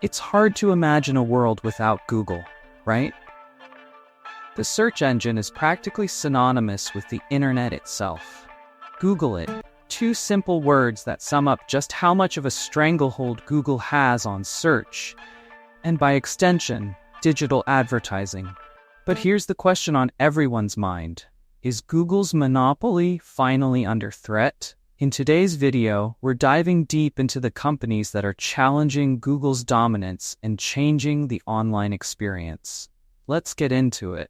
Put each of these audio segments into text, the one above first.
It's hard to imagine a world without Google, right? The search engine is practically synonymous with the internet itself. Google it. Two simple words that sum up just how much of a stranglehold Google has on search, and by extension, digital advertising. But here's the question on everyone's mind. Is Google's monopoly finally under threat? In today's video, we're diving deep into the companies that are challenging Google's dominance and changing the online experience. Let's get into it.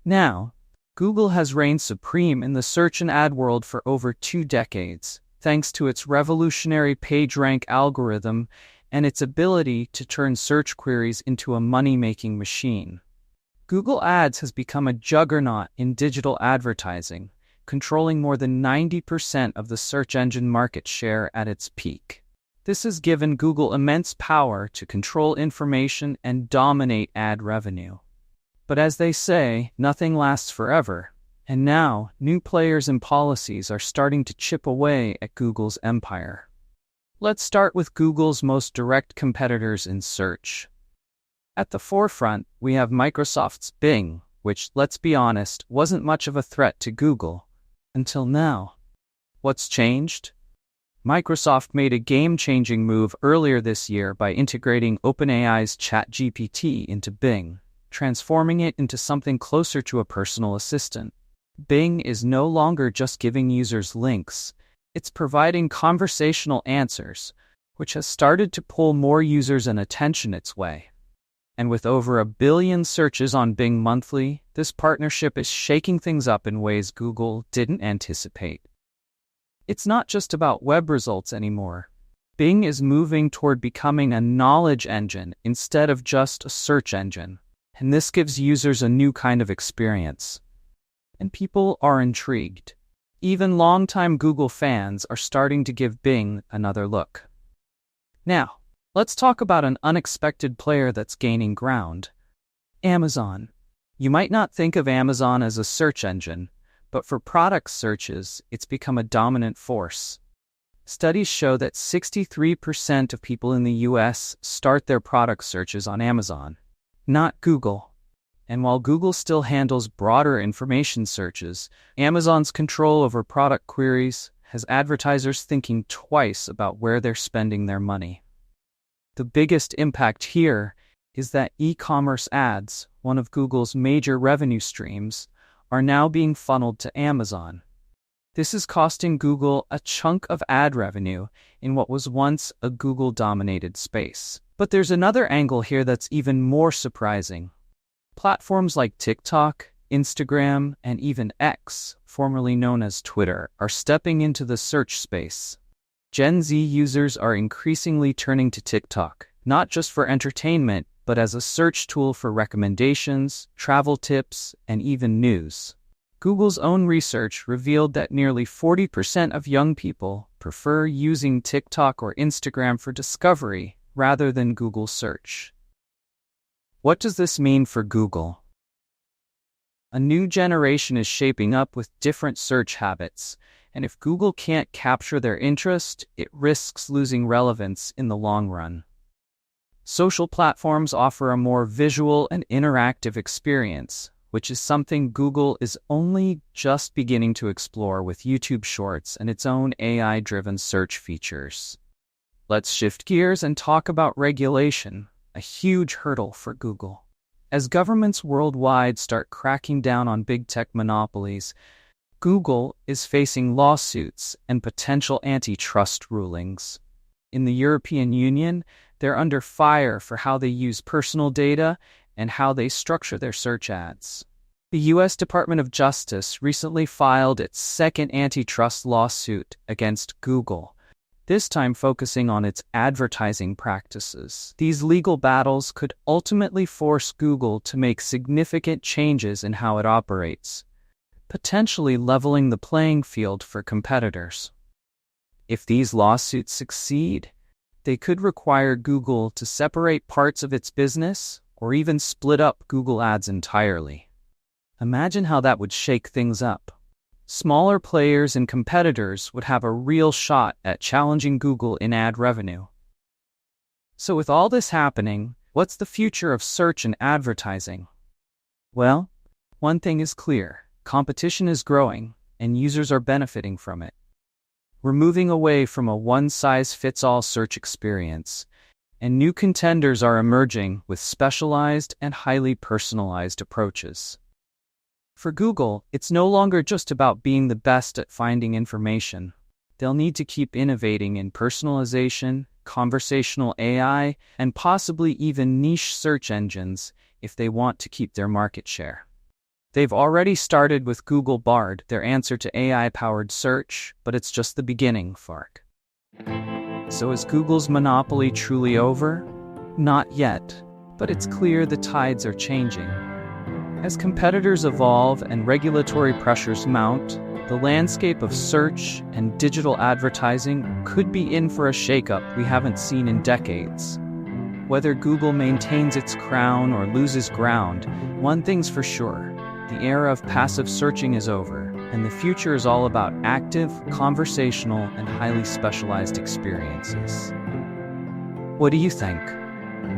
Now, Google has reigned supreme in the search and ad world for over 2 decades, thanks to its revolutionary PageRank algorithm and its ability to turn search queries into a money-making machine. Google Ads has become a juggernaut in digital advertising, controlling more than 90% of the search engine market share at its peak. This has given Google immense power to control information and dominate ad revenue. But as they say, nothing lasts forever, and now new players and policies are starting to chip away at Google's empire. Let's start with Google's most direct competitors in search. At the forefront, we have Microsoft's Bing, which, let's be honest, wasn't much of a threat to Google until now. What's changed? Microsoft made a game-changing move earlier this year by integrating OpenAI's ChatGPT into Bing, transforming it into something closer to a personal assistant. Bing is no longer just giving users links, it's providing conversational answers, which has started to pull more users and attention its way. And with over 1 billion searches on Bing monthly, this partnership is shaking things up in ways Google didn't anticipate. It's not just about web results anymore. Bing is moving toward becoming a knowledge engine instead of just a search engine, and this gives users a new kind of experience. And people are intrigued. Even longtime Google fans are starting to give Bing another look. Now, let's talk about an unexpected player that's gaining ground. Amazon. You might not think of Amazon as a search engine, but for product searches, it's become a dominant force. Studies show that 63% of people in the US start their product searches on Amazon, not Google. And while Google still handles broader information searches, Amazon's control over product queries has advertisers thinking twice about where they're spending their money. The biggest impact here is that e-commerce ads, one of Google's major revenue streams, are now being funneled to Amazon. This is costing Google a chunk of ad revenue in what was once a Google-dominated space. But there's another angle here that's even more surprising. Platforms like TikTok, Instagram, and even X, formerly known as Twitter, are stepping into the search space. Gen Z users are increasingly turning to TikTok, not just for entertainment, but as a search tool for recommendations, travel tips, and even news. Google's own research revealed that nearly 40% of young people prefer using TikTok or Instagram for discovery rather than Google search. What does this mean for Google? A new generation is shaping up with different search habits, and if Google can't capture their interest, it risks losing relevance in the long run. Social platforms offer a more visual and interactive experience, which is something Google is only just beginning to explore with YouTube Shorts and its own AI-driven search features. Let's shift gears and talk about regulation, a huge hurdle for Google. As governments worldwide start cracking down on big tech monopolies, Google is facing lawsuits and potential antitrust rulings. In the European Union, they're under fire for how they use personal data and how they structure their search ads. The U.S. Department of Justice recently filed its second antitrust lawsuit against Google, this time focusing on its advertising practices. These legal battles could ultimately force Google to make significant changes in how it operates, potentially leveling the playing field for competitors. If these lawsuits succeed, they could require Google to separate parts of its business or even split up Google Ads entirely. Imagine how that would shake things up. Smaller players and competitors would have a real shot at challenging Google in ad revenue. So with all this happening, what's the future of search and advertising? Well, one thing is clear. Competition is growing, and users are benefiting from it. We're moving away from a one-size-fits-all search experience, and new contenders are emerging with specialized and highly personalized approaches. For Google, it's no longer just about being the best at finding information. They'll need to keep innovating in personalization, conversational AI, and possibly even niche search engines if they want to keep their market share. They've already started with Google Bard, their answer to AI-powered search, but it's just the beginning, Fark. So is Google's monopoly truly over? Not yet, but it's clear the tides are changing. As competitors evolve and regulatory pressures mount, the landscape of search and digital advertising could be in for a shakeup we haven't seen in decades. Whether Google maintains its crown or loses ground, one thing's for sure. The era of passive searching is over, and the future is all about active, conversational, and highly specialized experiences. What do you think?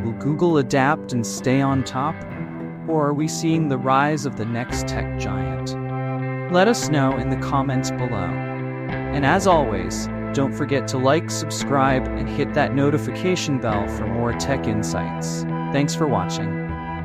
Will Google adapt and stay on top? Or are we seeing the rise of the next tech giant? Let us know in the comments below. And as always, don't forget to like, subscribe, and hit that notification bell for more tech insights. Thanks for watching.